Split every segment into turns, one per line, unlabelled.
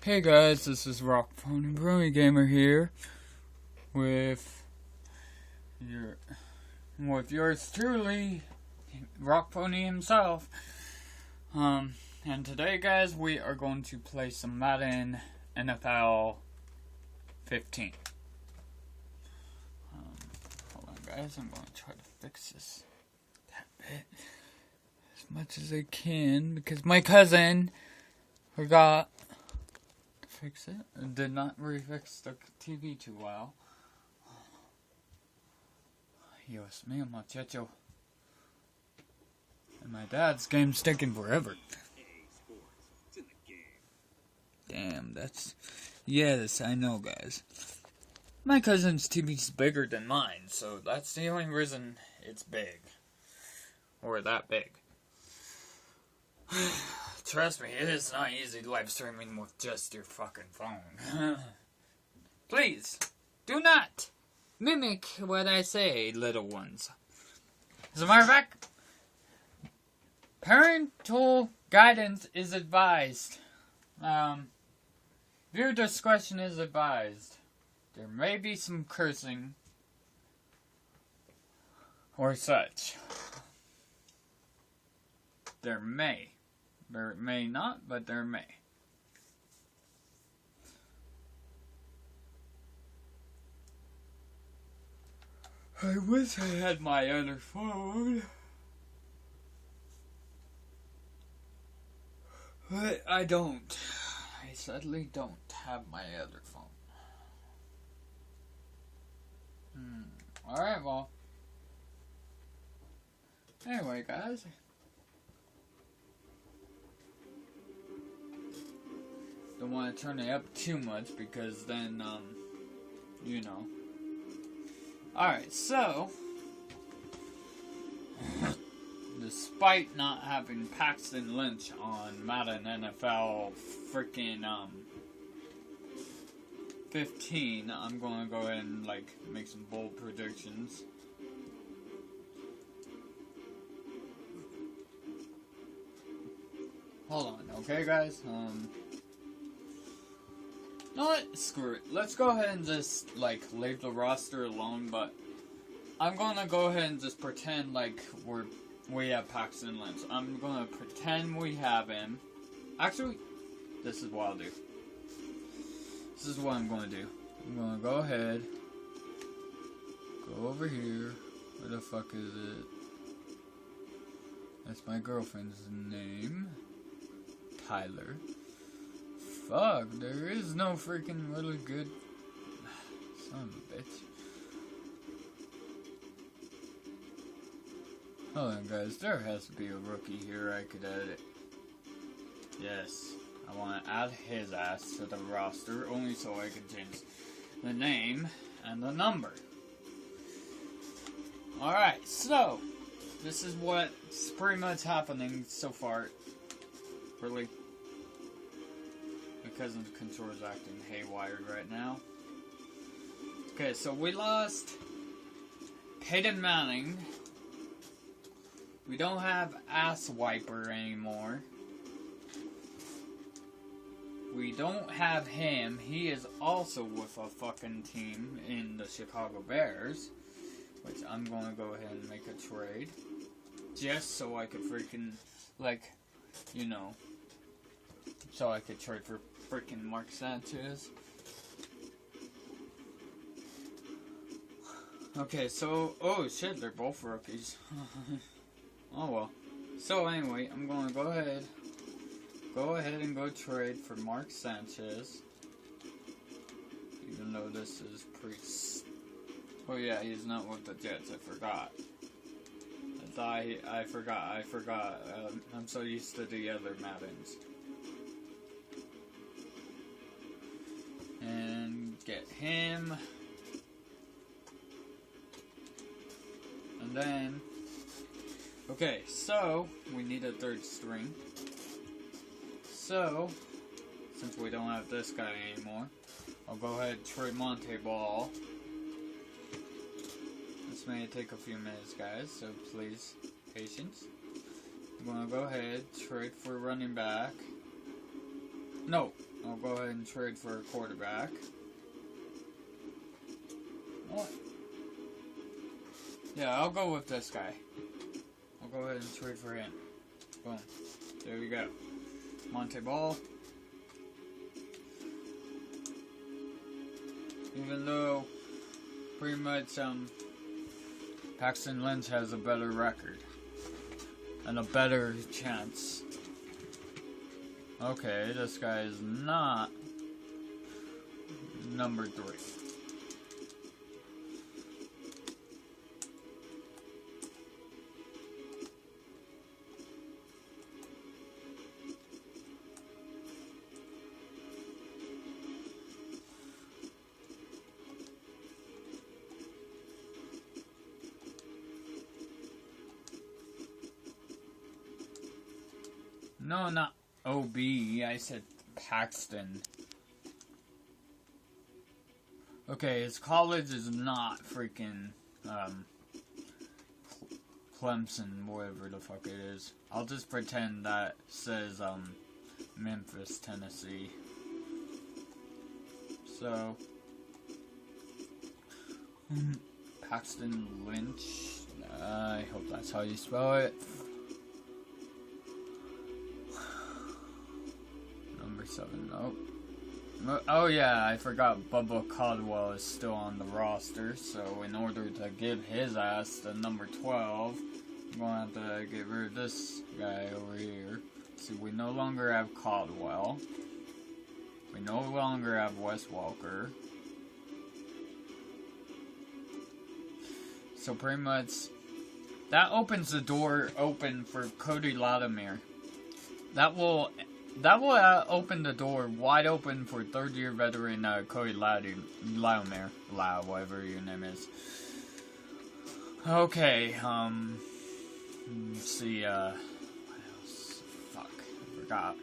Hey guys, this is Rock Pony Brony Gamer here with yours truly, Rock Pony himself. And today, guys, we are going to play some Madden NFL 15. Hold on, guys. I'm going to try to fix that bit as much as I can because my cousin forgot to fix it and did not refix the TV too well. Dios mío, muchacho. And my dad's game's taking forever. Damn, that's... Yes, I know, guys. My cousin's TV's bigger than mine, so that's the only reason it's big. Or that big. Trust me, it is not easy live streaming with just your fucking phone. Please, do not mimic what I say, little ones. As a matter of fact, parental guidance is advised. Viewer discretion is advised. There may be some cursing or such. There may. There may not, but there may. I wish I had my other phone. But I don't. I sadly don't have my other phone. Alright, well. Anyway, guys. Don't want to turn it up too much because then, you know. Alright, so. Despite not having Paxton Lynch on Madden NFL freaking 15, I'm going to go ahead and make some bold predictions. Hold on, okay guys? No, what? Screw it. Let's go ahead and just leave the roster alone, but I'm going to go ahead and just pretend like we have Paxton Lynch. I'm going to pretend we have him. Actually, this is what I'll do. This is what I'm going to do. I'm going to go ahead. Go over here. Where the fuck is it? That's my girlfriend's name. Tyler. Fuck, there is no freaking really good... Son of a bitch. Hold on, guys. There has to be a rookie here I could edit. Yes. I want to add his ass to the roster only so I can change the name and the number. Alright, so this is what's pretty much happening so far. Really. My cousin's controller's acting haywire right now. Okay, so we lost Peyton Manning. We don't have Ass Wiper anymore. We don't have him. He is also with a fucking team in the Chicago Bears. Which I'm going to go ahead and make a trade. Just so I could freaking, you know. So I could trade for freaking Mark Sanchez. Okay, so, oh shit, they're both rookies. Oh well. So anyway, I'm going to go ahead and go trade for Mark Sanchez. Even though this is pretty... Oh yeah, he's not with the Jets, I forgot. I forgot. I'm so used to the other Maddens. And get him. And then... Okay, so, we need a third string. So, since we don't have this guy anymore, I'll go ahead and trade Monte Ball. This may take a few minutes, guys, so please, patience. I'm going to go ahead, trade for running back. No, I'll go ahead and trade for a quarterback. What? Yeah, I'll go with this guy. I'll go ahead and trade for him. Boom. There we go. Monte Ball. Even though pretty much Paxton Lynch has a better record and a better chance. Okay, this guy is not number 3. No, not OB. I said Paxton. Okay, his college is not freaking Clemson, whatever the fuck it is. I'll just pretend that says Memphis, Tennessee. So Paxton Lynch. I hope that's how you spell it. Number 7, nope. Oh yeah, I forgot Bubba Caldwell is still on the roster, so in order to give his ass the number 12, I'm gonna have to get rid of this guy over here. See, we no longer have Caldwell. We no longer have Wes Walker. So pretty much, that opens the door open for Cody Latimer. That will open the door wide open for third-year veteran Cody Latimer, whatever your name is. Okay, let's see, what else? Fuck, I forgot.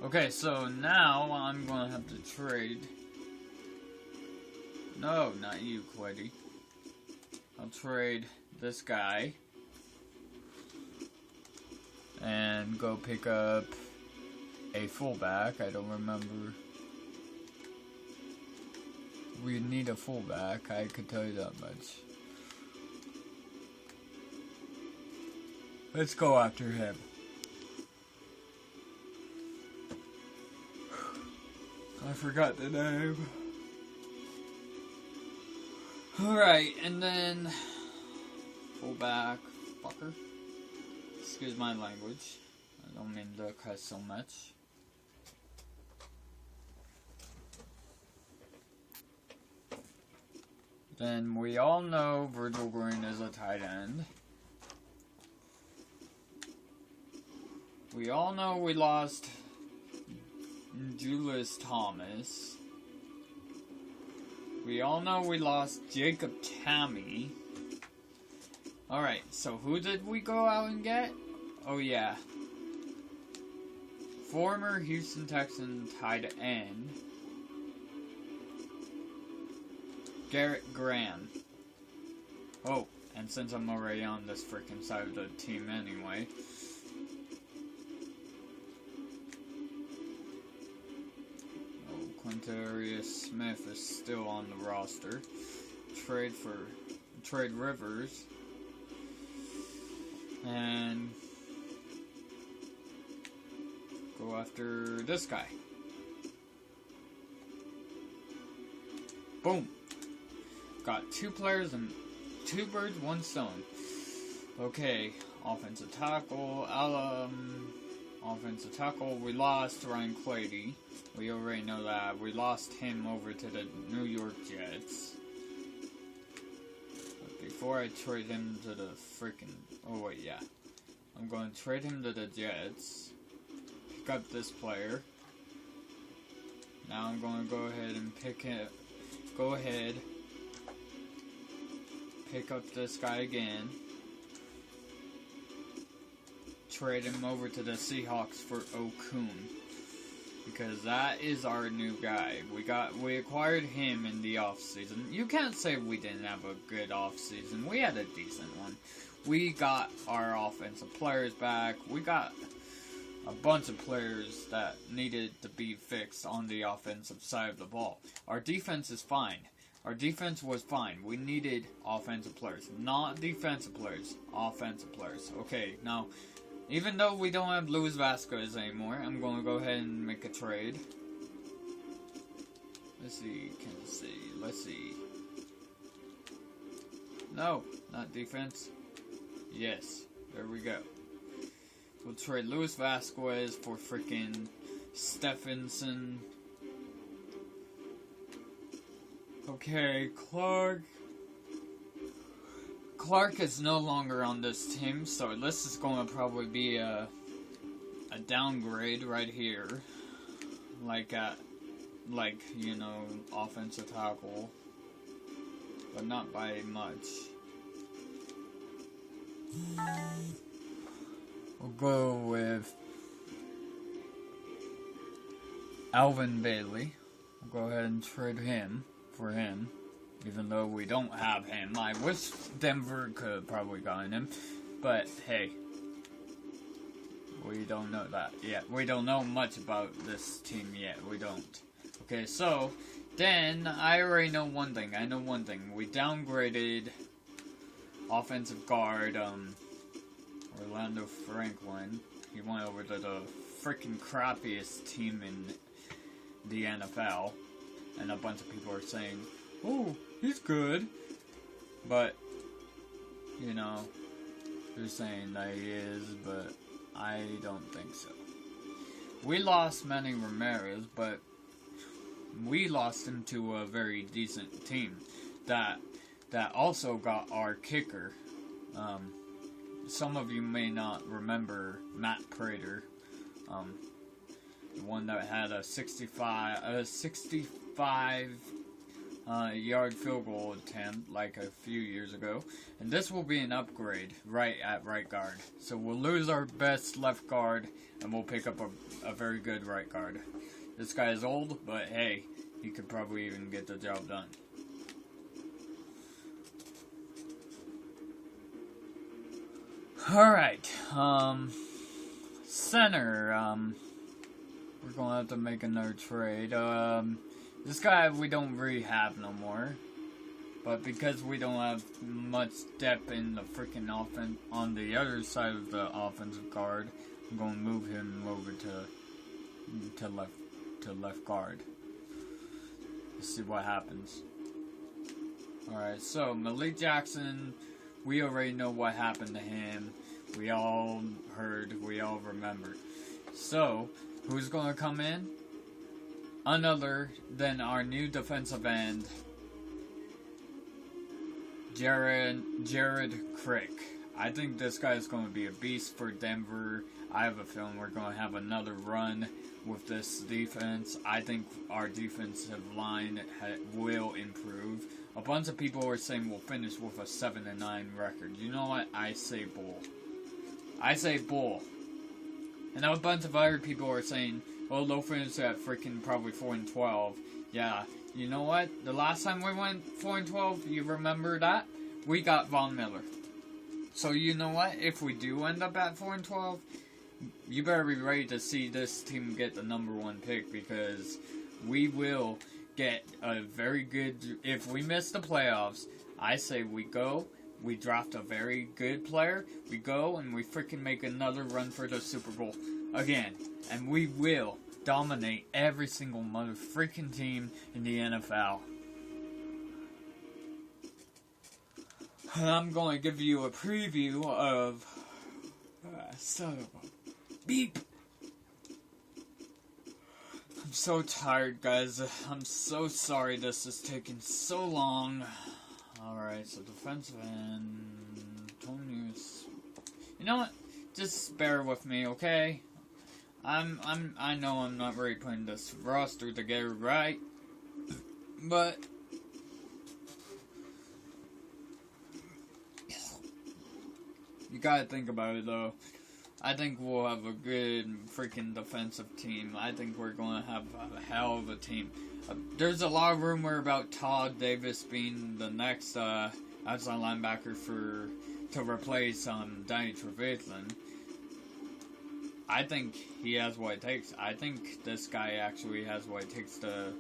Okay, so now I'm gonna have to trade. No, not you, Quiddy. I'll trade this guy and go pick up a fullback. I don't remember. We need a fullback, I could tell you that much. Let's go after him. I forgot the name. Alright, and then fullback fucker. Excuse my language. I don't mean to cuss so much. Then we all know Virgil Green is a tight end. We all know we lost Julius Thomas. We all know we lost Jacob Tamme. Alright, so who did we go out and get? Oh yeah. Former Houston Texan tight end Garrett Graham. Oh, and since I'm already on this freaking side of the team anyway. Quintarius Smith is still on the roster. Trade Rivers. And go after this guy. Boom. Got 2 players and 2 birds, 1 stone. Okay, offensive tackle. Offensive tackle, we lost Ryan Clady. We already know that. We lost him over to the New York Jets. But before I trade him to the freaking... Oh, wait, yeah. I'm going to trade him to the Jets. Pick up this player. Now I'm going to go ahead and pick up this guy again. Trade him over to the Seahawks for Okun, because that is our new guy. We acquired him in the offseason. You can't say we didn't have a good offseason. We had a decent one. We got our offensive players back. We got a bunch of players that needed to be fixed on the offensive side of the ball. Our defense is fine. Our defense was fine. We needed offensive players. Not defensive players. Offensive players. Okay, now, even though we don't have Luis Vasquez anymore, I'm going to go ahead and make a trade. Let's see. Let's see. No, not defense. Yes, there we go. We'll trade Luis Vasquez for freaking Stephenson. Okay, Clark is no longer on this team, so this is going to probably be a downgrade right here. Like, you know, offensive tackle. But not by much. We'll go with Alvin Bailey. We'll go ahead and trade him for him. Even though we don't have him. I wish Denver could have probably gotten him. But hey. We don't know that yet. We don't know much about this team yet. We don't. Okay, so then I already know one thing. I know one thing. We downgraded offensive guard Orlando Franklin. He went over to the freaking crappiest team in the NFL. And a bunch of people are saying, oh, he's good. But, you know, they're saying that he is, but I don't think so. We lost Manny Ramirez, but we lost him to a very decent team that also got our kicker. Some of you may not remember Matt Prater, the one that had a 65 yard field goal attempt like a few years ago, and this will be an upgrade right at right guard. So we'll lose our best left guard, and we'll pick up a very good right guard. This guy is old, but hey, he could probably even get the job done. Alright, center, we're gonna have to make another trade. This guy we don't really have no more. But because we don't have much depth in the freaking offense on the other side of the offensive guard, I'm gonna move him over to left guard. Let's see what happens. Alright, so Malik Jackson, we already know what happened to him. We all heard, we all remember. So, who's gonna come in? Another than our new defensive end, Jared Crick. I think this guy is going to be a beast for Denver. I have a feeling we're going to have another run with this defense. I think our defensive line will improve. A bunch of people are saying we'll finish with a 7-9 record. You know what? I say bull. I say bull. And a bunch of other people are saying, well, they'll finish at freaking probably 4-12. Yeah, you know what? The last time we went 4-12, you remember that? We got Von Miller. So you know what? If we do end up at 4-12, you better be ready to see this team get the #1 pick, because we will get a very good. If we miss the playoffs, I say we draft a very good player, we go and we freaking make another run for the Super Bowl again, and we will dominate every single mother freaking team in the NFL. And I'm going to give you a preview of son of a beep. I'm so tired, guys. I'm so sorry this is taking so long. Alright, so defensive end, Tony's. You know what? Just bear with me, okay? I know I'm not really putting this roster together right, but you gotta think about it though. I think we'll have a good freaking defensive team. I think we're gonna have a hell of a team. There's a lot of rumor about Todd Davis being the next outside linebacker to replace Danny Trevathan. I think he has what it takes. I think this guy actually has what it takes to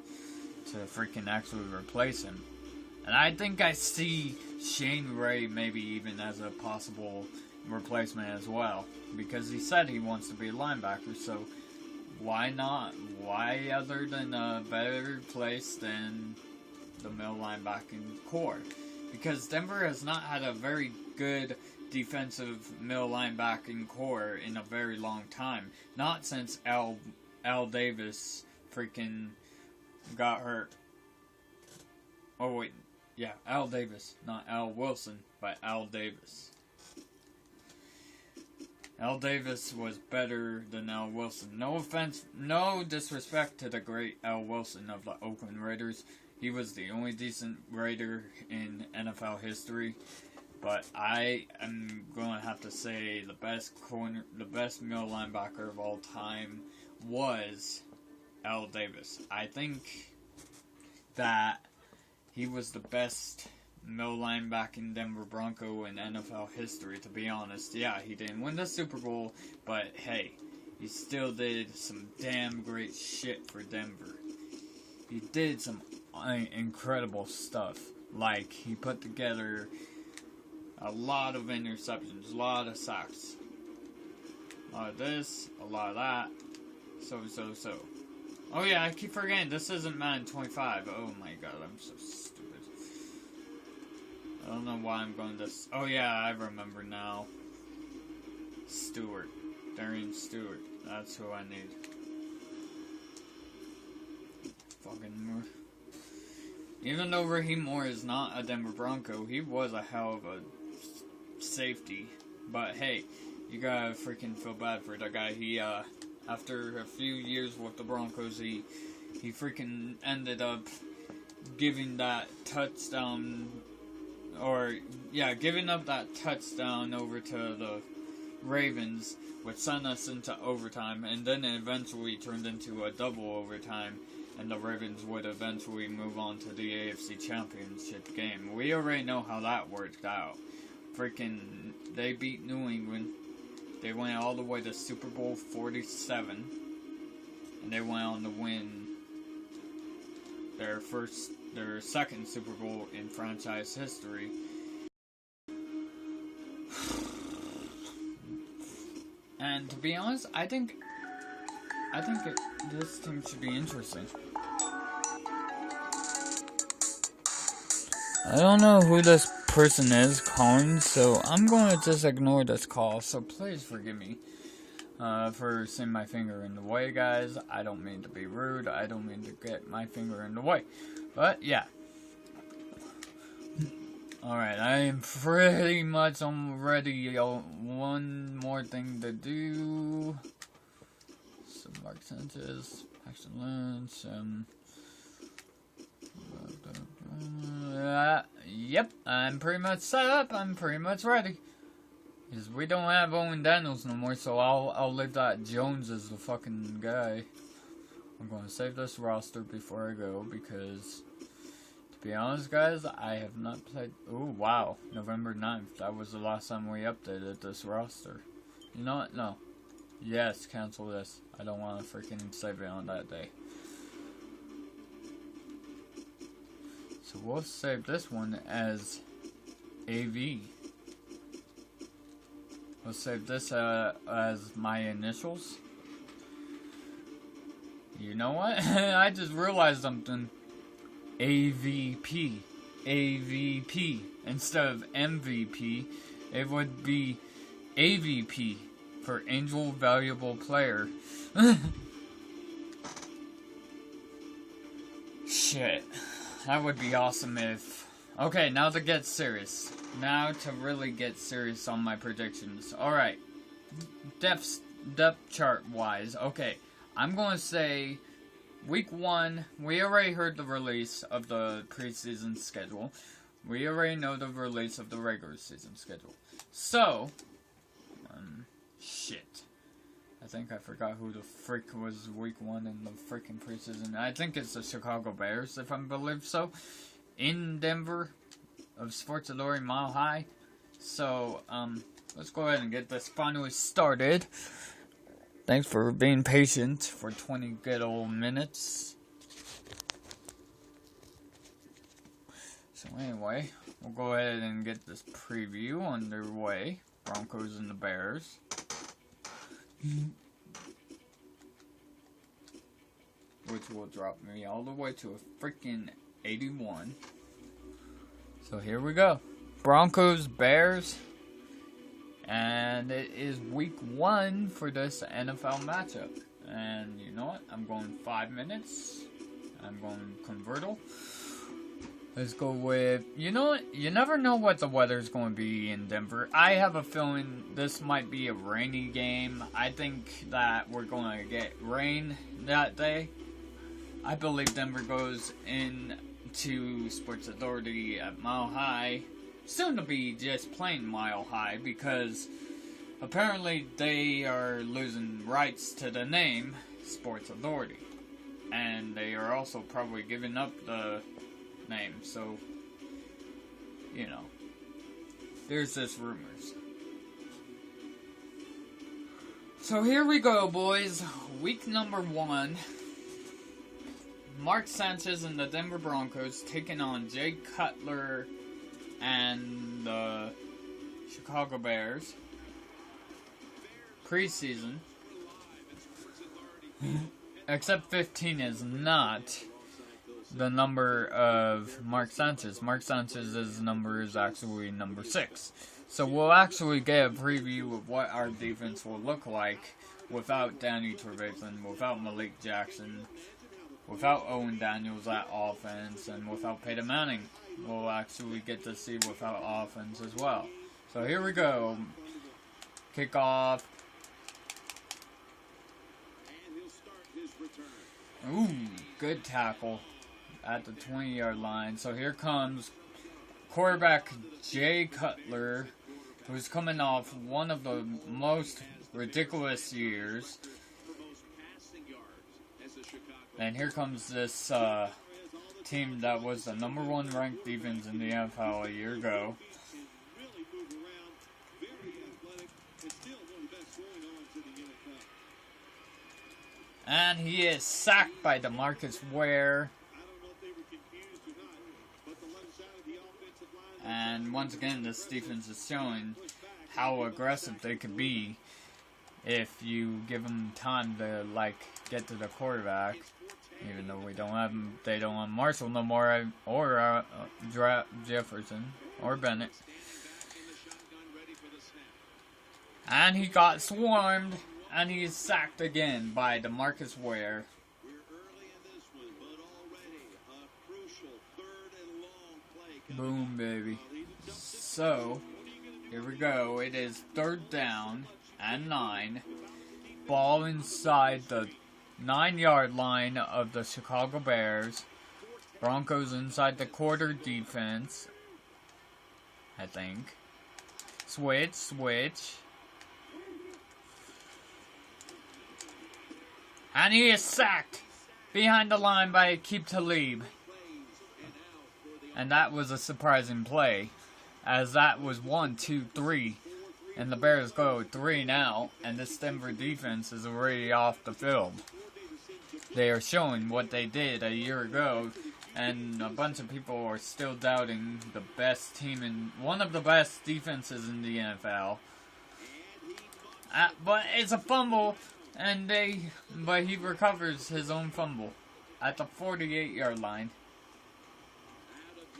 freaking actually replace him. And I think I see Shane Ray maybe even as a possible replacement as well. Because he said he wants to be a linebacker, so why not? Why other than a better place than the middle linebacking core? Because Denver has not had a very good defensive middle linebacking core in a very long time. Not since Al Davis freaking got hurt. Oh wait, yeah, Al Davis, not Al Wilson, but Al Davis. Al Davis was better than Al Wilson. No offense, no disrespect to the great Al Wilson of the Oakland Raiders. He was the only decent Raider in NFL history. But I am going to have to say the best middle linebacker of all time was Al Davis. I think that he was the best middle linebacking Denver Bronco in NFL history, to be honest. Yeah, he didn't win the Super Bowl, but hey, he still did some damn great shit for Denver. He did some incredible stuff. Like, he put together a lot of interceptions, a lot of sacks. A lot of this, a lot of that. So. Oh yeah, I keep forgetting, this isn't Madden 25. Oh my god, I'm so stupid. I don't know why I'm going this. Oh yeah, I remember now. Stewart. Darian Stewart. That's who I need. Fucking. Even though Raheem Moore is not a Denver Bronco, he was a hell of a safety. But hey, you gotta freaking feel bad for the guy. He, after a few years with the Broncos, he freaking ended up giving that touchdown, giving up that touchdown over to the Ravens, which sent us into overtime, and then it eventually turned into a double overtime, and the Ravens would eventually move on to the AFC Championship game. We already know how that worked out. Freaking, they beat New England. They went all the way to Super Bowl 47, and they went on to win their second Super Bowl in franchise history. And to be honest, I think this team should be interesting. I don't know who this person is calling, so I'm going to just ignore this call, so please forgive me for seeing my finger in the way, guys. I don't mean to be rude, I don't mean to get my finger in the way, but yeah. Alright, I am pretty much already one more thing to do. Some Mark Sanchez, Paxton Lynch, yep, I'm pretty much set up. I'm pretty much ready. Because we don't have Owen Daniels no more, so I'll leave that Jones as the fucking guy. I'm going to save this roster before I go, because, to be honest, guys, I have not played. Oh, wow. November 9th. That was the last time we updated this roster. You know what? No. Yes, cancel this. I don't want to freaking save it on that day. So we'll save this one as AV. We'll save this as my initials. You know what? I just realized something. AVP. AVP. Instead of MVP, it would be AVP for Angel Valuable Player. Shit. That would be awesome if... Okay, now to get serious. Now to really get serious on my predictions. Alright. Depth chart wise. Okay. I'm going to say... Week 1, we already heard the release of the preseason schedule. We already know the release of the regular season schedule. So... shit. I think I forgot who the frick was week 1 in the freaking preseason. I think it's the Chicago Bears, if I believe so. In Denver, of Sports Authority Mile High. So, let's go ahead and get this finally started. Thanks for being patient for 20 good old minutes. So anyway, we'll go ahead and get this preview underway. Broncos and the Bears. Which will drop me all the way to a freaking 81. So here we go. Broncos, Bears. And it is week 1 for this NFL matchup. And you know what? I'm going 5 minutes. I'm going convertible. Let's go with, you know what? You never know what the weather's going to be in Denver. I have a feeling this might be a rainy game. I think that we're going to get rain that day. I believe Denver goes into Sports Authority at Mile High. Soon to be just plain Mile High, because apparently they are losing rights to the name Sports Authority. And they are also probably giving up the name, so, you know, there's just rumors. So here we go, boys. Week number 1. Mark Sanchez and the Denver Broncos taking on Jay Cutler and the Chicago Bears. Preseason. Except 15 is not the number of Mark Sanchez. Mark Sanchez's number is actually number 6. So we'll actually get a preview of what our defense will look like without Danny Trevathan, without Malik Jackson, without Owen Daniels at offense, and without Peyton Manning. We'll actually get to see without offense as well. So here we go. Kickoff. Ooh, good tackle at the 20-yard line. So here comes quarterback Jay Cutler, who's coming off one of the most ridiculous years. And here comes this team that was the number 1 ranked defense in the NFL a year ago. And he is sacked by DeMarcus Ware. And once again, this defense is showing how aggressive they could be if you give them time to, like, get to the quarterback. Even though they don't have Marshall no more, or Jefferson, or Bennett. And he got swarmed, and he is sacked again by DeMarcus Ware. Boom, baby. So, here we go. It is 3rd down and 9. Ball inside the 9-yard line of the Chicago Bears. Broncos inside the quarter defense, I think. Switch. And he is sacked behind the line by Aqib Talib. And that was a surprising play, as that was 1, 2, 3. And the Bears go 3 now, and this Denver defense is already off the field. They are showing what they did a year ago, and a bunch of people are still doubting the best team in one of the best defenses in the NFL. But it's a fumble, but he recovers his own fumble at the 48-yard line.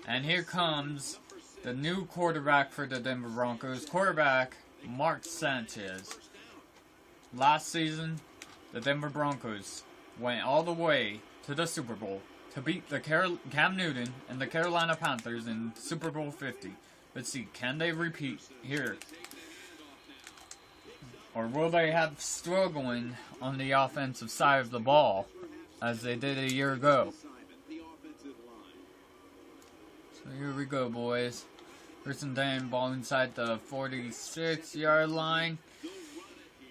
And here comes the new quarterback for the Denver Broncos, quarterback Mark Sanchez. Last season, the Denver Broncos went all the way to the Super Bowl to beat the Cam Newton and the Carolina Panthers in Super Bowl 50. Let's see, can they repeat here? Or will they have struggling on the offensive side of the ball as they did a year ago? So here we go, boys. First and 10, ball inside the 46-yard line.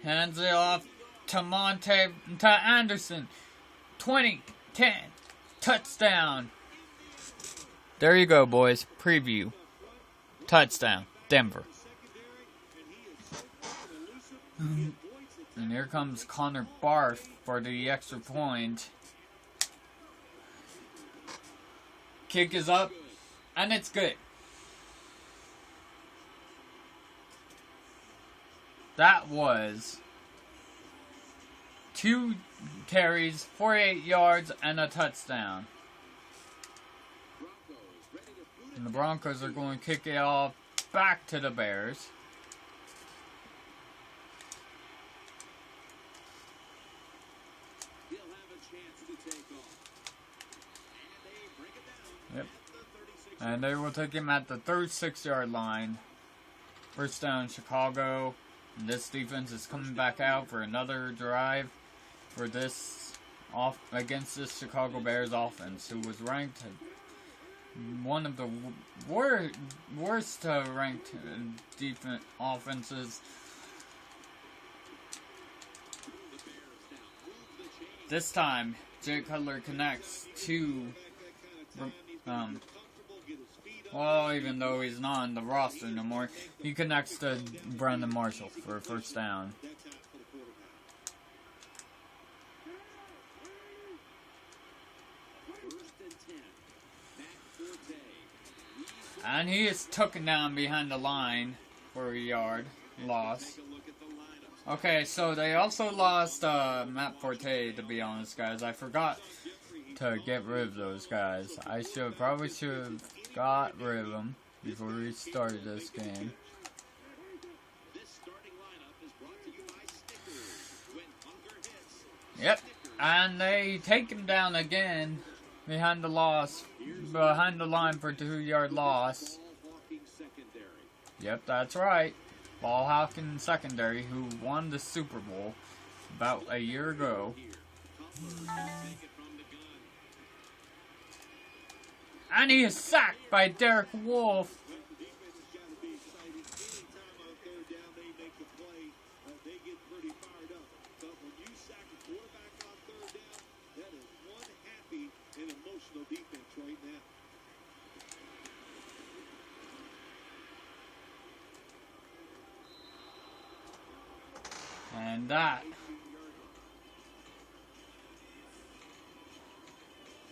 Hands it off to Anderson. 20, 10, touchdown. There you go, boys. Preview. Touchdown. Denver. And here comes Connor Barth for the extra point. Kick is up, and it's good. That was 2 carries, 48 yards, and a touchdown. And the Broncos are going to kick it off back to the Bears. Yep. And they will take him at the 36-yard line. First down, Chicago. And this defense is coming back out for another drive for this against this Chicago Bears offense, who was ranked one of the worst ranked defense offenses. This time, Jay Cutler connects to, well, even though he's not on the roster no more, he connects to Brandon Marshall for a first down. And he is taken down behind the line for a yard loss. Okay, so they also lost Matt Forte, to be honest, guys. I forgot to get rid of those guys. I probably should have got rid of them before we started this game. Yep, and they take him down again behind the line for a 2-yard loss. Yep, that's right. Ball hawking secondary, who won the Super Bowl about a year ago. And he is sacked by Derek Wolfe. And that.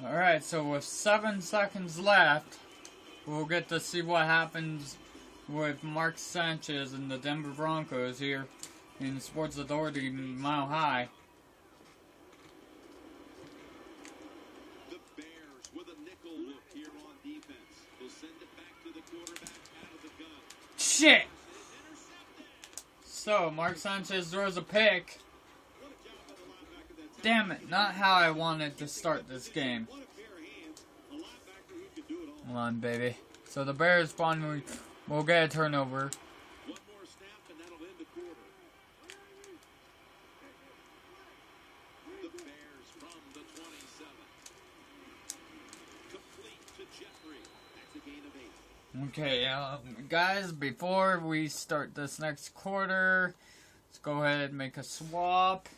Alright, so with 7 seconds left, we'll get to see what happens with Mark Sanchez and the Denver Broncos here in Sports Authority Mile High.
The Bears with a nickel look here on defense. They'll send it back to the quarterback out of the gun.
Shit! So, Mark Sanchez throws a pick. Damn it, not how I wanted to start this game. Come on, baby. So the Bears finally will get a turnover.
One more snap and that'll end the quarter. The Bears from the 27. Complete to Jeffrey. That's a gain of 8.
Okay, guys, before we start this next quarter, let's go ahead and make a swap.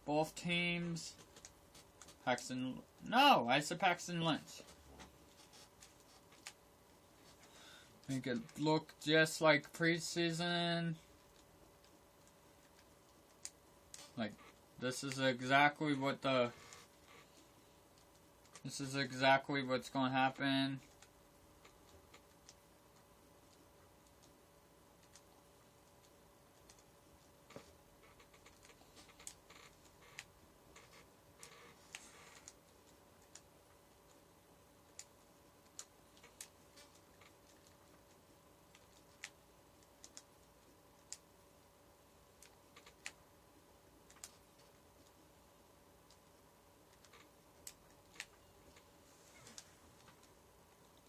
Both teams. Paxton. No, I said Paxton Lynch. Make it look just like preseason. Like, this is exactly what's going to happen.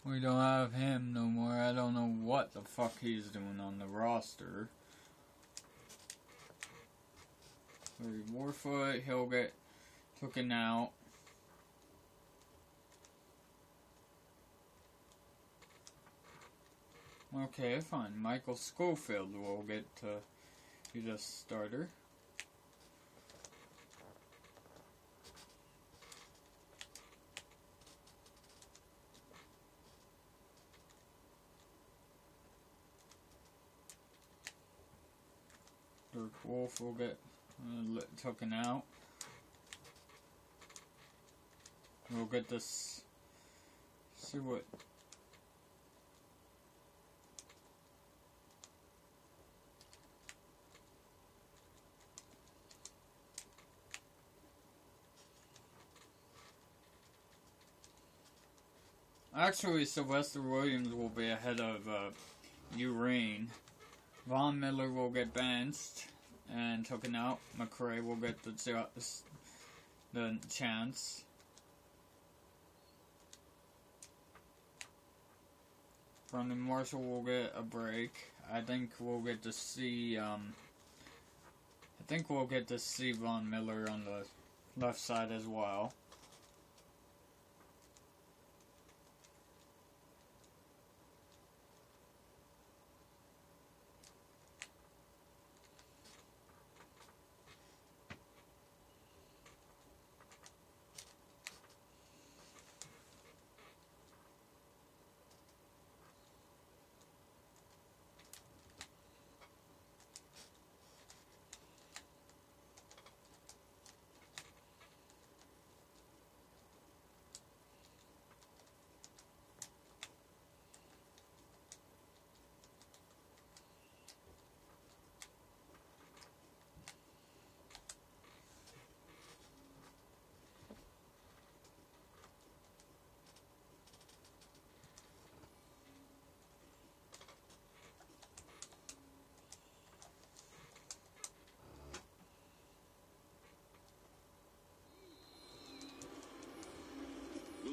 We don't have him no more. I don't know what the fuck he's doing on the roster. Warfoot, he'll get taken out. Okay, fine. Michael Schofield will get to be the starter. The Wolf will get taken out. We'll get this. See what. Actually, Sylvester Williams will be ahead of Urine. Von Miller will get benched and taken out. McRae will get the chance. Brandon Marshall will get a break. I think we'll get to see. Von Miller on the left side as well.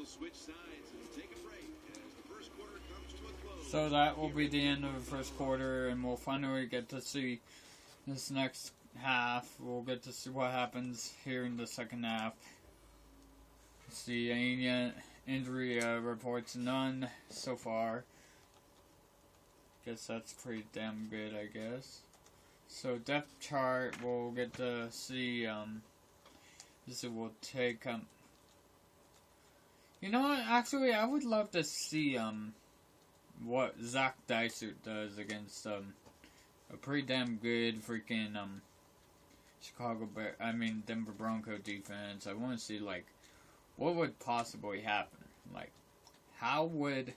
Switch sides and take a break as the first quarter comes to a close.
So that will be the end of the first quarter, and we'll finally get to see this next half. We'll get to see what happens here in the second half. See any injury reports, none so far. Guess that's pretty damn good, I guess. So depth chart, we'll get to see. This will take You know what? Actually, I would love to see what Zach Dysert does against a pretty damn good freaking Denver Bronco defense. I want to see like what would possibly happen. Like how would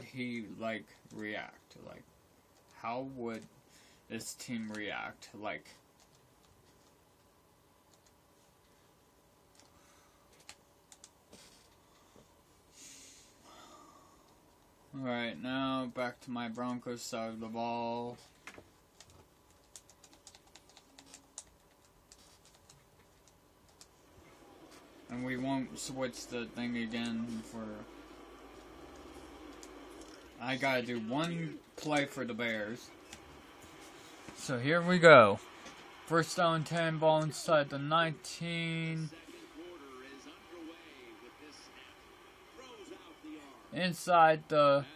he like react? Like how would this team react? Like Alright, now back to my Broncos side of the ball. And we won't switch the thing again for... I gotta do one play for the Bears. So here we go. First down 10, ball inside the 19. Inside the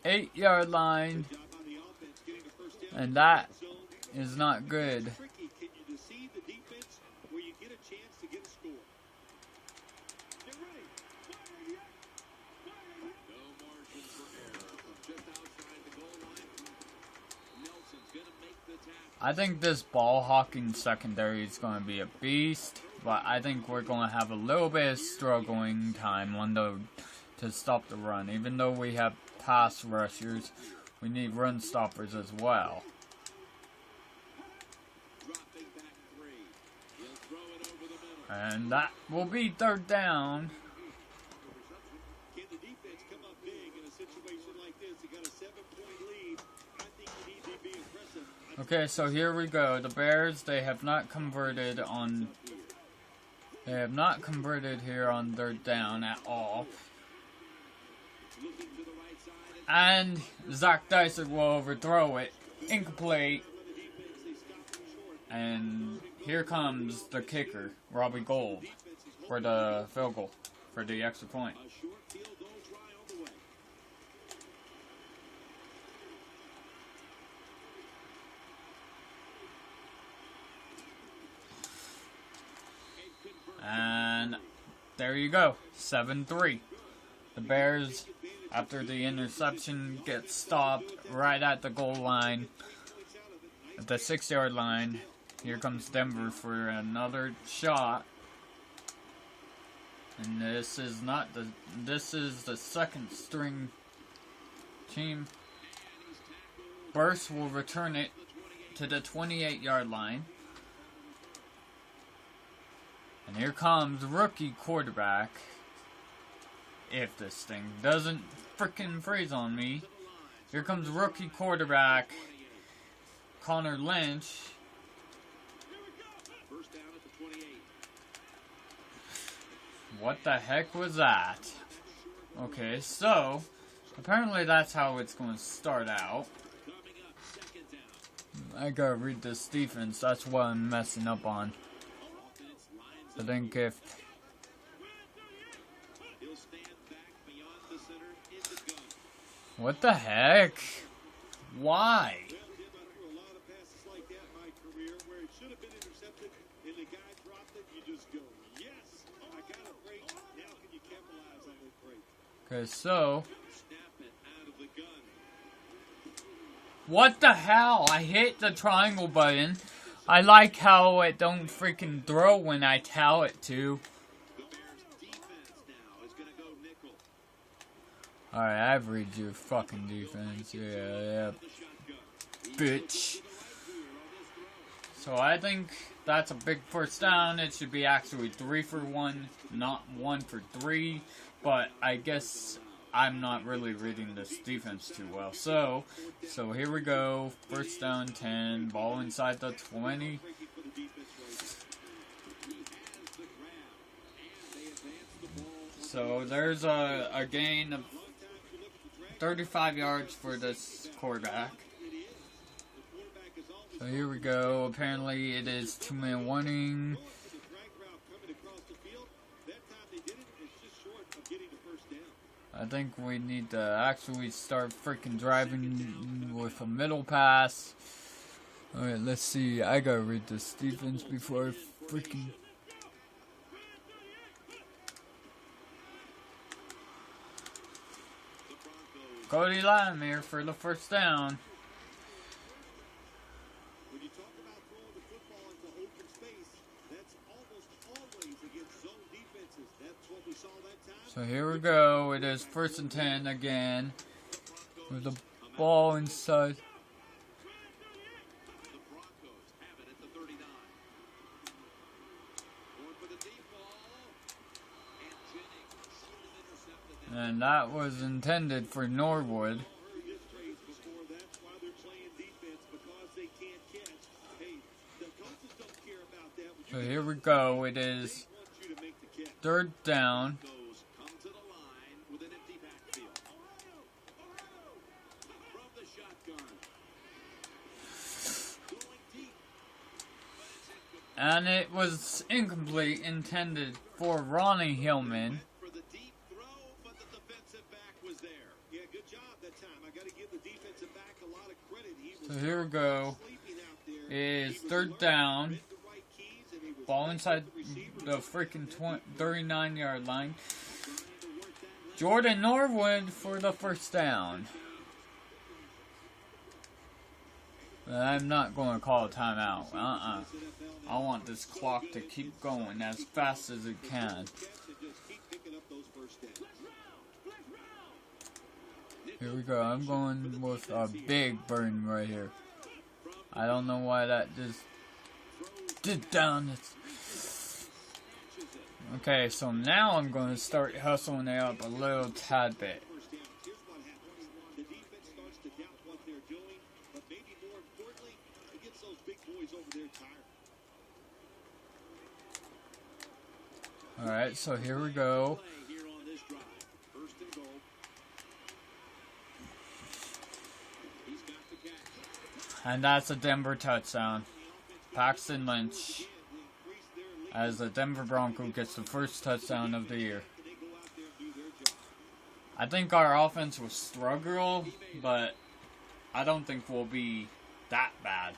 8-yard line, and that is not good. I think this ball hawking secondary is going to be a beast, but I think we're going to have a little bit of struggling time on the to stop the run. Even though we have pass rushers, we need run stoppers as well. And that will be third down. Okay, so here we go. The Bears, they have not converted here on third down at all. And Zach Dysert will overthrow it. Incomplete. And here comes the kicker, Robbie Gould, for the field goal, for the extra point. And there you go, 7-3. The Bears After the interception gets stopped right at the goal line, at the 6-yard line, here comes Denver for another shot. And this is the second string team. Burst will return it to the 28-yard line. And here comes rookie quarterback. If this thing doesn't frickin' freeze on me. Here comes rookie quarterback Connor Lynch. What the heck was that? Okay, so apparently that's how it's going to start out. I gotta read this defense, that's what I'm messing up on. I think if... What the heck? Why? Okay, so... What the hell? I hit the triangle button. I like how it don't freaking throw when I tell it to. Alright, I've read your fucking defense. Yeah. Bitch. So I think that's a big first down. It should be actually 3 for 1, not 1 for 3. But I guess I'm not really reading this defense too well. So here we go. First down 10. Ball inside the 20. So there's a gain of 35 yards for this quarterback. So here we go. Apparently it is 2-man warning. I think we need to actually start freaking driving with a middle pass. Alright, let's see. I gotta read this defense before I freaking... Cody Latimer for the first down.
When you talk about throwing the football into open space, that's almost always against zone defenses. That's what we saw that time.
So here we go. It is 1st and 10 again. With the ball inside.
The Broncos have it at the 39. Going for the deep ball. And Jennings intercepted that.
And that was intended for Norwood.
That's why they're playing defense, because they can't catch. Hey, the coaches don't care about that.
So here we go. It is
They want you to make the catch.
3rd down.
Come to the line with an empty backfield. From the shotgun. Going deep.
And it was incomplete, intended for Ronnie Hillman.
For the deep throw, but the defensive back was there. Yeah, good job that time. I got to give the defensive back a lot of credit. He was
So here we go.
sleeping out there.
It is
He was
3rd
alert,
down.
read the right keys, and he was
Ball
looking
inside
at the receiver.
the freaking 39-yard line.
Trying to work that
Jordan Norwood for the first down. I'm not going to call a timeout. I want this clock to keep going as fast as it can. Here we go. I'm going with a big burn right here. I don't know why that just did down. Okay, so now I'm going to start hustling it up a little tad bit.
The defense starts to doubt what they're doing, but maybe more importantly, it gets those big boys over there tired.
Alright, so here we go.
Play here on this drive. First and goal. He's got the catch.
And that's a Denver touchdown. Paxton Lynch, as the Denver Bronco gets the first touchdown of the year. I think our offense will struggle, but I don't think we'll be that bad.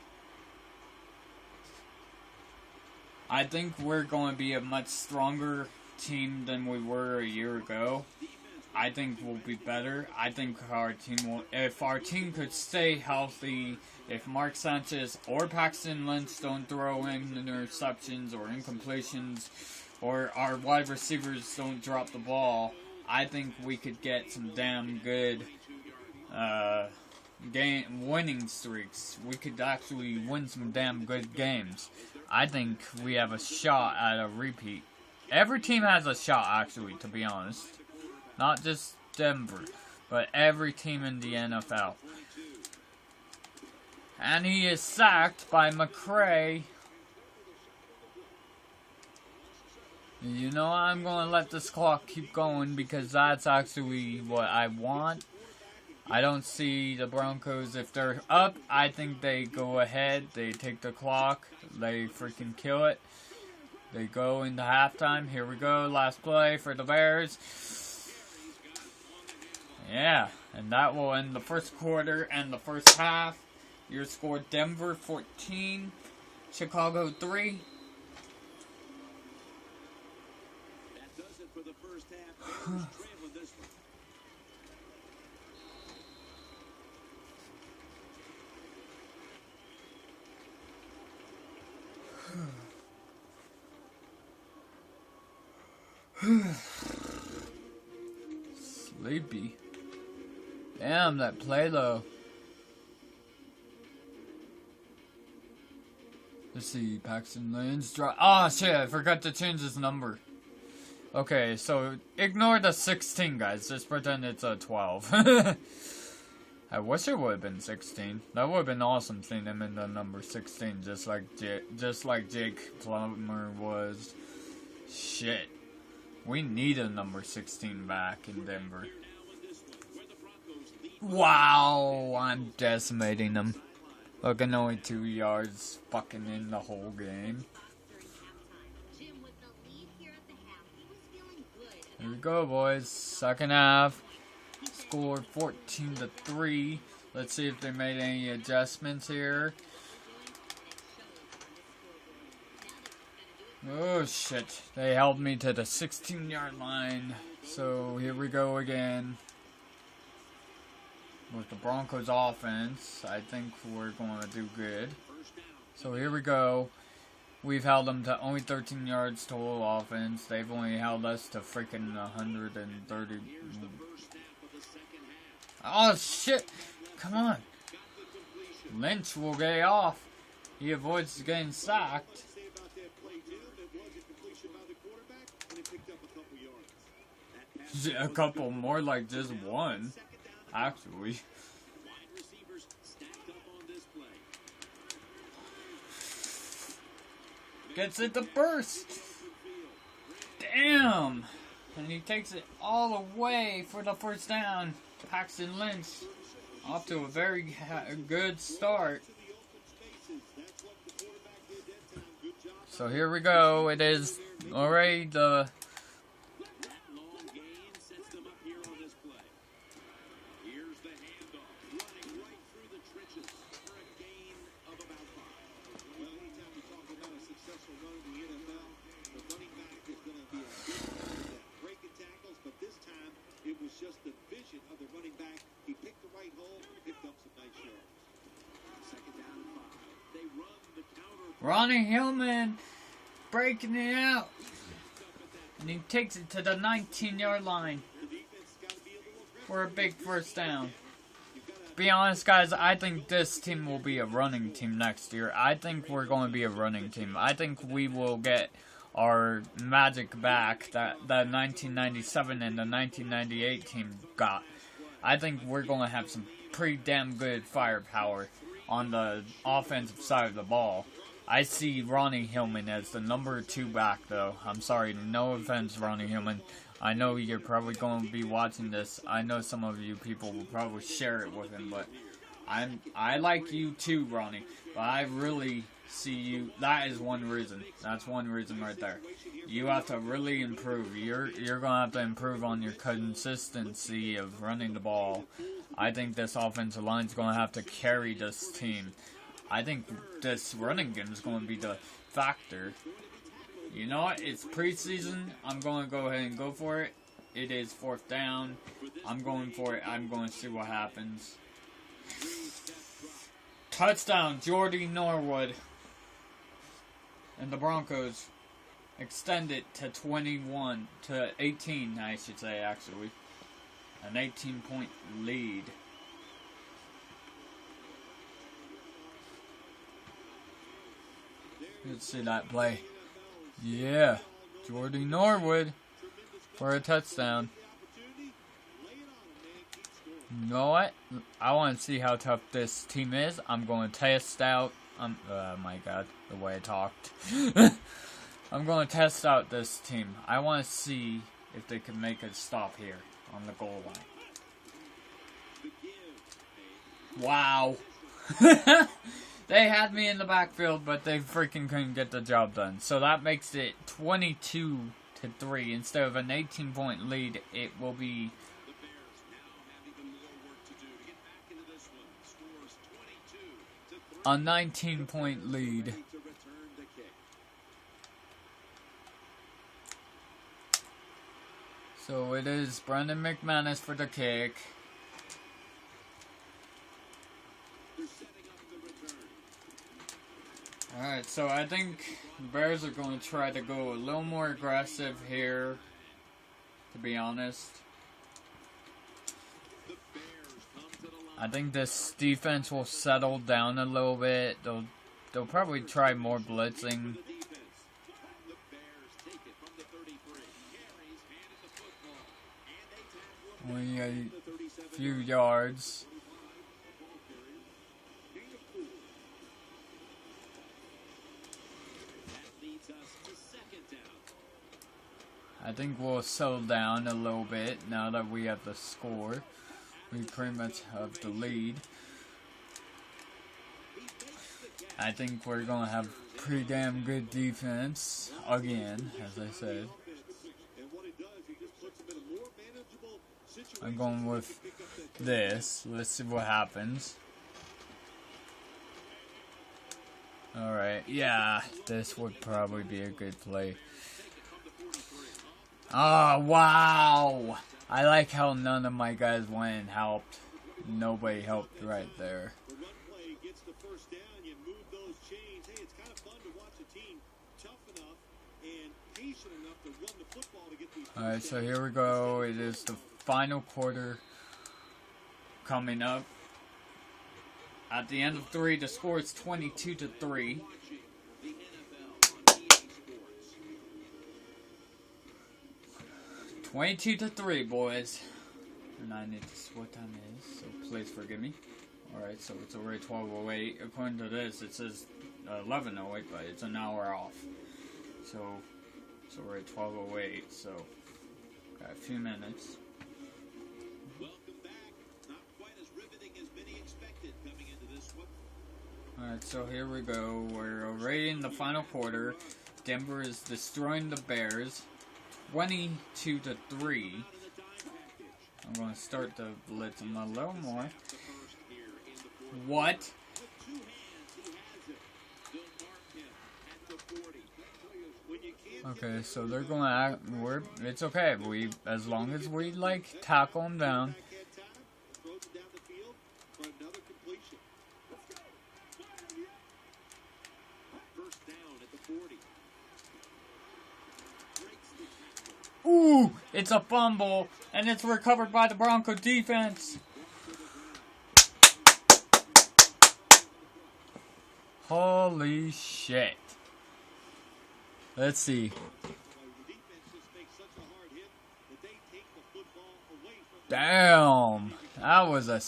I think we're going to be a much stronger team than we were a year ago. I think will be better. I think our team will, if our team could stay healthy, if Mark Sanchez or Paxton Lynch don't throw in interceptions or incompletions, or our wide receivers don't drop the ball, I think we could get some damn good game winning streaks. We could actually win some damn good games. I think we have a shot at a repeat. Every team has a shot, actually, to be honest. Not just Denver, but every team in the NFL. And he is sacked by McCray. You know, I'm going to let this clock keep going because that's actually what I want. I don't see the Broncos, if they're up, I think they go ahead, they take the clock, they freaking kill it. They go into halftime. Here we go, last play for the Bears. Yeah, and that will end the first quarter and the first half. Your score: Denver 14, Chicago 3.
That does it for the first half. Bears trailing this one.
Sleepy. Damn, that play though. Let's see, Paxton Lynch drop. Oh shit, I forgot to change his number. Okay, so ignore the 16, guys. Just pretend it's a 12. I wish it would have been 16. That would have been awesome seeing him in the number 16, just like Jake Plummer was. Shit. We need a number 16 back in Denver. Wow, I'm decimating them. Looking only 2 yards fucking in the whole game. Here we go, boys. Second half. Scored 14-3. Let's see if they made any adjustments here. Oh shit. They held me to the 16-yard line. So here we go again. With the Broncos offense, I think we're going to do good. So here we go. We've held them to only 13 yards total offense. They've only held us to freaking 130. Oh shit! Come on. Lynch will get off. He avoids getting sacked. A couple more, like just one. Actually. Gets it to burst. Damn. And he takes it all the way for the first down. Paxton Lynch off to a very good start. So here we go. It is already the... Ronnie Hillman breaking it out. And he takes it to the 19-yard line for a big first down. To be honest, guys, I think this team will be a running team next year. I think we're going to be a running team. I think we will get our magic back that 1997 and the 1998 team got. I think we're going to have some pretty damn good firepower on the offensive side of the ball. I see Ronnie Hillman as the number 2 back, though. I'm sorry, no offense, Ronnie Hillman. I know you're probably going to be watching this. I know some of you people will probably share it with him, but I like you too, Ronnie. But I really see you. That is one reason. That's one reason right there. You have to really improve. You're going to have to improve on your consistency of running the ball. I think this offensive line is going to have to carry this team. I think this running game is going to be the factor. You know what? It's preseason. I'm going to go ahead and go for it. It is 4th down. I'm going for it. I'm going to see what happens. Touchdown, Jordy Norwood. And the Broncos extend it to 18, I should say, actually. An 18-point lead. Let's see that play. Yeah, Jordy Norwood for a touchdown. You know what? I want to see how tough this team is. I'm going to test out. My God, the way I talked. I'm going to test out this team. I want to see if they can make a stop here on the goal line. Wow. They had me in the backfield, but they freaking couldn't get the job done. So that makes it 22-3. Instead of an 18-point lead, it will be a 19-point lead. So it is Brendan McManus for the kick. Alright, so I think the Bears are going to try to go a little more aggressive here, to be honest. I think this defense will settle down a little bit. They'll probably try more blitzing. Only a few yards. I think we'll settle down a little bit now that we have the score. We pretty much have the lead. I think we're going to have pretty damn good defense again, as I said. I'm going with this. Let's see what happens. Alright, yeah, this would probably be a good play. Oh, wow! I like how none of my guys went and helped. Nobody helped right there. Alright, so here we go. It is the final quarter coming up. At the end of 3, the score is 22-3. 22-3, boys. And I need to see what time it is, so please forgive me. Alright, so it's already 12:08. According to this, it says 11:08, but it's an hour off. So we're at 12:08, so got a few minutes.
Welcome back. Not quite as riveting as many expected coming into this one.
Alright, so here we go. We're already in the final quarter. Denver is destroying the Bears. 22-3. I'm going to start the blitz a little more. What? Okay, so they're going to act. It's okay. As long as we tackle them down. Ooh, it's a fumble, and it's recovered by the Bronco defense. Holy shit. Let's see. Damn, that was a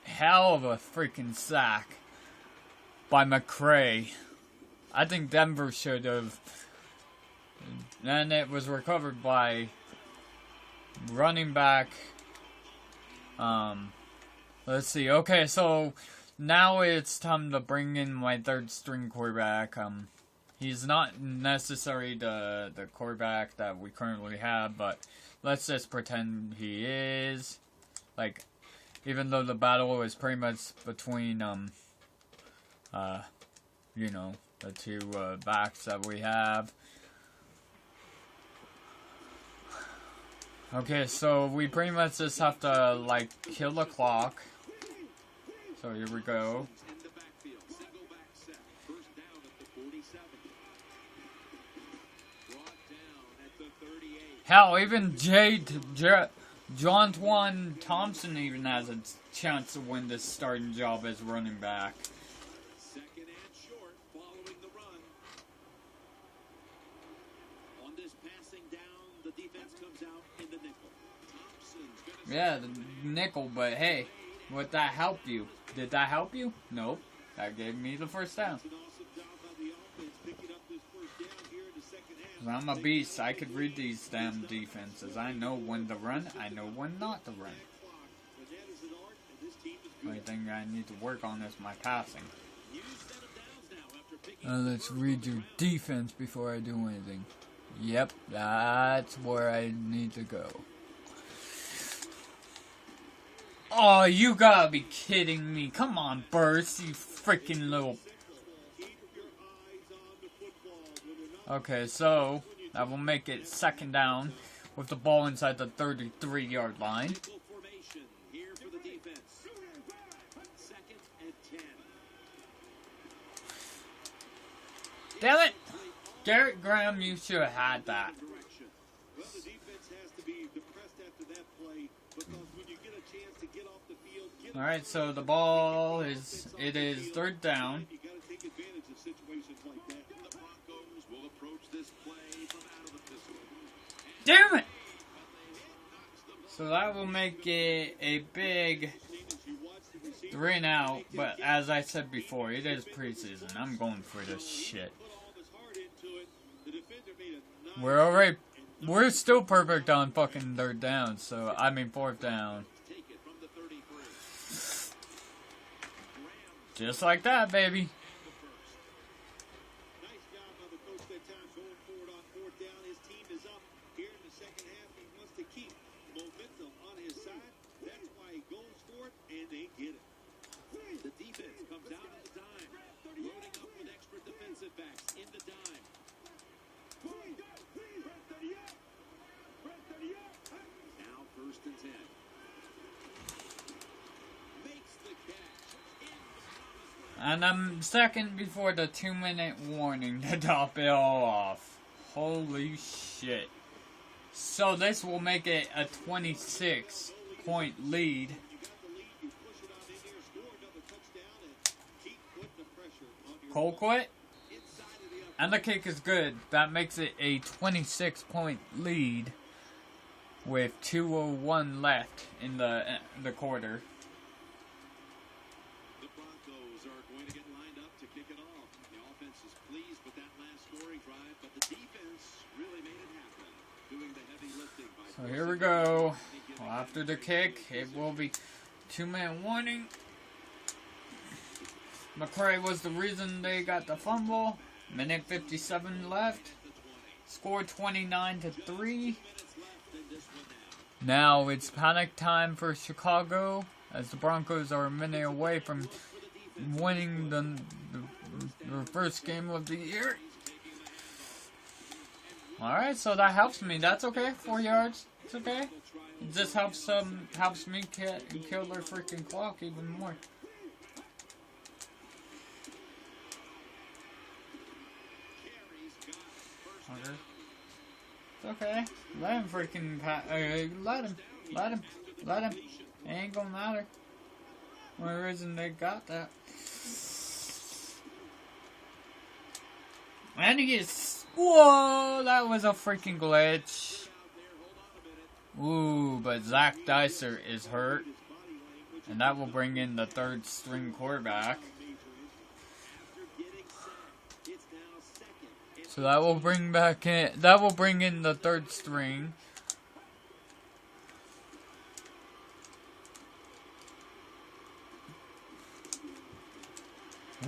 hell of a freaking sack by McCray. I think Denver should have. Then it was recovered by running back. Let's see. Okay, so now it's time to bring in my third string quarterback. He's not necessarily the quarterback that we currently have, but let's just pretend he is. Even though the battle is pretty much between the two backs that we have. Okay, so we pretty much just have to, like, kill the clock. So here we go.
In the backfield, single back set, first down at the 47. Brought down at the 38.
Hell, even Jontwan Thompson even has a chance to win this starting job as running back.
Second and short, following the run. On this passing down, the defense comes out in the nickel. Thompson's gonna
Yeah, the nickel, but hey, would that help you? Did that help you? Nope. That gave me the first down.
an awesome job by the offense picking up this first down here in the second half.
'Cause I'm a beast. I could read these damn defenses. I know when to run. I know when not to run.
But that is an art, and this team is
The only
good.
thing I need to work on is my passing.
New set of downs now after picking
Let's read your defense before I do anything. Yep, that's where I need to go. Oh, you gotta be kidding me. Come on, Burst, you freaking little... Okay, so that will make it second down with the ball inside the 33-yard line.
nickel formation here for the defense. Second and 10.
Damn it! Garrett Graham, you should have had that.
Direction. Well, the defense has to be depressed after that play because when you get a chance to get off the field,
Alright, so the ball is... It is third down.
you got to take advantage of situations like that. The Broncos will approach this play from out of the pistol.
Damn it! So that will make it a big 3 and out, but as I said before, it is preseason. I'm going for this shit.
Put all of his heart into it. The defender made a
We're still perfect on fucking third down, so, I mean fourth down.
take it from the 33.
Just like that, baby.
Nice job by the coach that time going forward on fourth down. His team is up here in the second half. He wants to keep momentum on his side. That's why he goes for it, and they get it. The defense comes out in the dime, loading up with extra defensive backs in the dime. Now first and 10. Makes the catch.
And I'm second before the 2-minute warning to top it all off. Holy shit. So this will make it a 26-point lead.
You got the lead, you push it on in there, score another touchdown, and keep putting the pressure on your
Cole quit.
inside of the
And the kick is good. That makes it a 26-point lead with 2:01 left in the quarter.
The Broncos are going to get lined up to kick it off. The offense is pleased with that last scoring drive, but the defense really made it happen, doing the heavy lifting by
So here we go. Well, after the kick, it will be 2-minute warning. McCray was the reason they got the fumble. Minute 57 left. Score 29-3. Now it's panic time for Chicago, as the Broncos are a minute away from winning their first game of the year. Alright, so that helps me. That's okay. 4 yards. It's okay. It just helps me kill their freaking clock even more. Okay. It's okay. Let him freaking let him. It ain't gonna matter. Only reason they got that. And he is. Whoa, that was a freaking glitch. Ooh, but Zach Dicer is hurt, and that will bring in the third string quarterback. So that will bring in the third string.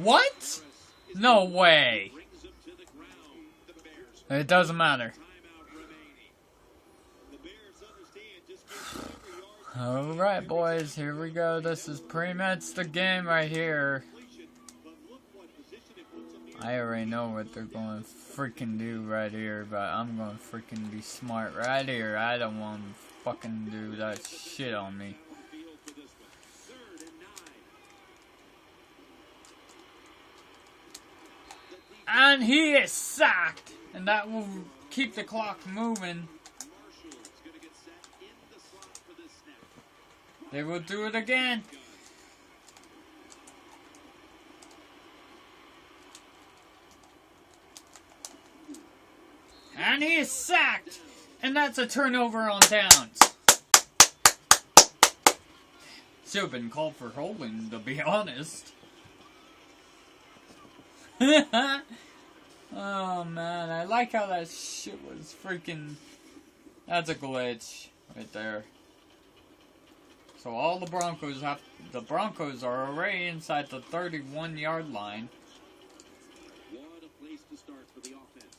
What? No way. It doesn't matter. Alright, boys, here we go. This is pretty much the game right here. I already know what they're going to freaking do right here, but I'm going to freaking be smart right here. I don't want to fucking do that shit on me. And he is sacked, and that will keep the clock moving. They will do it again. And he is sacked, and that's a turnover on downs. Should have been called for holding, to be honest. Oh man, I like how that shit was freaking... That's a glitch right there. So all the Broncos are already inside the 31-yard line.
What a place to start for the offense.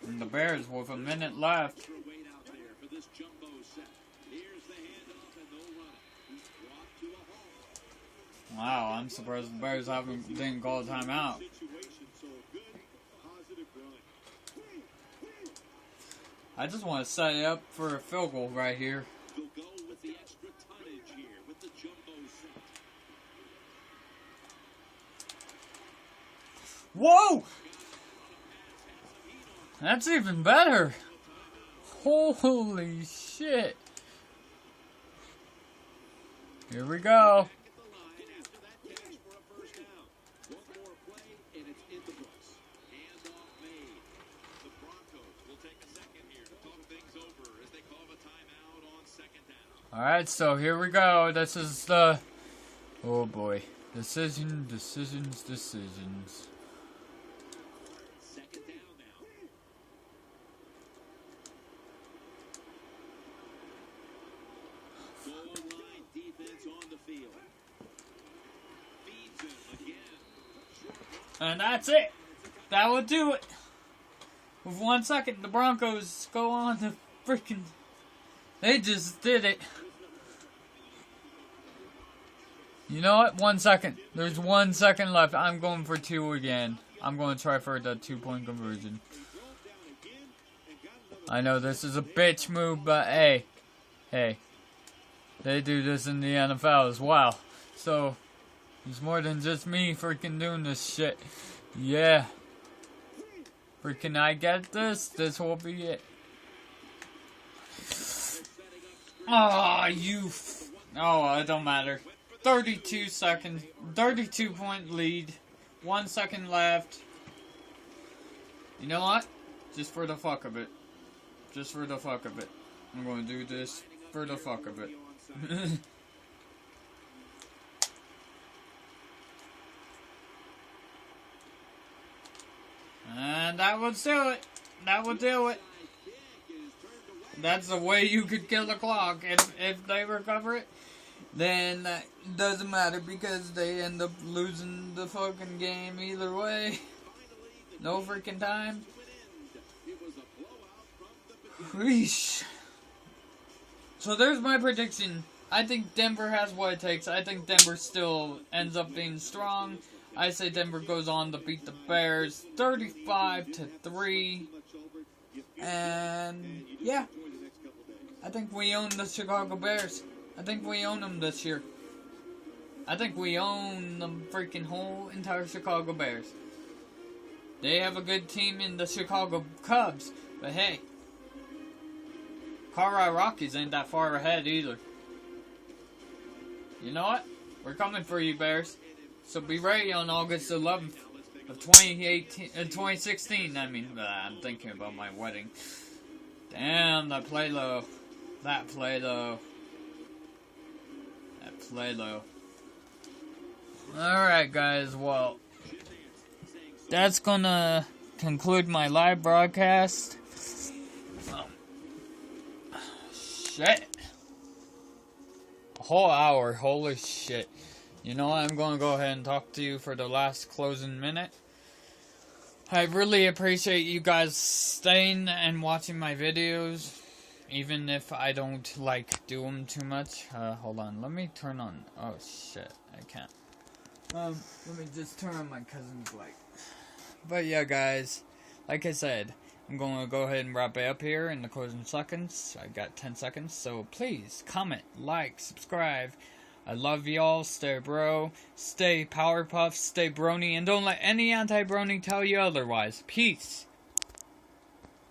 And the Bears with a minute left. Wow, I'm surprised the Bears didn't call a timeout. I just want to set it up for a field goal right here. Whoa! That's even better. Holy shit. Here we go. Alright, so here we go. This is the... Oh boy. Decisions.
Second down now. Goal line defense on the field. Feeds him again.
And that's it. That will do it. With 1 second, the Broncos go on to freaking... They just did it. You know what? 1 second. There's 1 second left. I'm going for 2 again. I'm going to try for the 2-point conversion. I know this is a bitch move, but hey. Hey. They do this in the NFL as well. So, it's more than just me freaking doing this shit. Yeah. Freaking I get this. This will be it. Oh, oh, it don't matter. 32 seconds. 32-point lead. 1 second left. You know what? Just for the fuck of it. Just for the fuck of it. I'm going to do this for the fuck of it. And that would do it. That would do it. That's the way you could kill the clock. If they recover it, then that doesn't matter because they end up losing the fucking game either way. No freaking time. Weesh. So there's my prediction. I think Denver has what it takes. I think Denver still ends up being strong. I say Denver goes on to beat the Bears 35-3. And yeah. I think we own the Chicago Bears. I think we own them this year. I think we own the freaking whole entire Chicago Bears. They have a good team in the Chicago Cubs. But hey, Colorado Rockies ain't that far ahead either. You know what? We're coming for you, Bears. So be ready on August 11th of 2016. I mean, I'm thinking about my wedding. Damn, that play low. That play low. That play low. Alright, guys. Well, that's gonna conclude my live broadcast. Shit. A whole hour. Holy shit. You know what? I'm gonna go ahead and talk to you for the last closing minute. I really appreciate you guys staying and watching my videos. Even if I don't, do them too much. Hold on. Let me turn on... Oh, shit. I can't. Let me just turn on my cousin's light. But yeah, guys. Like I said, I'm going to go ahead and wrap it up here in the closing seconds. I got 10 seconds, so please comment, like, subscribe. I love y'all. Stay bro, stay Powerpuff, stay brony, and don't let any anti-brony tell you otherwise. Peace.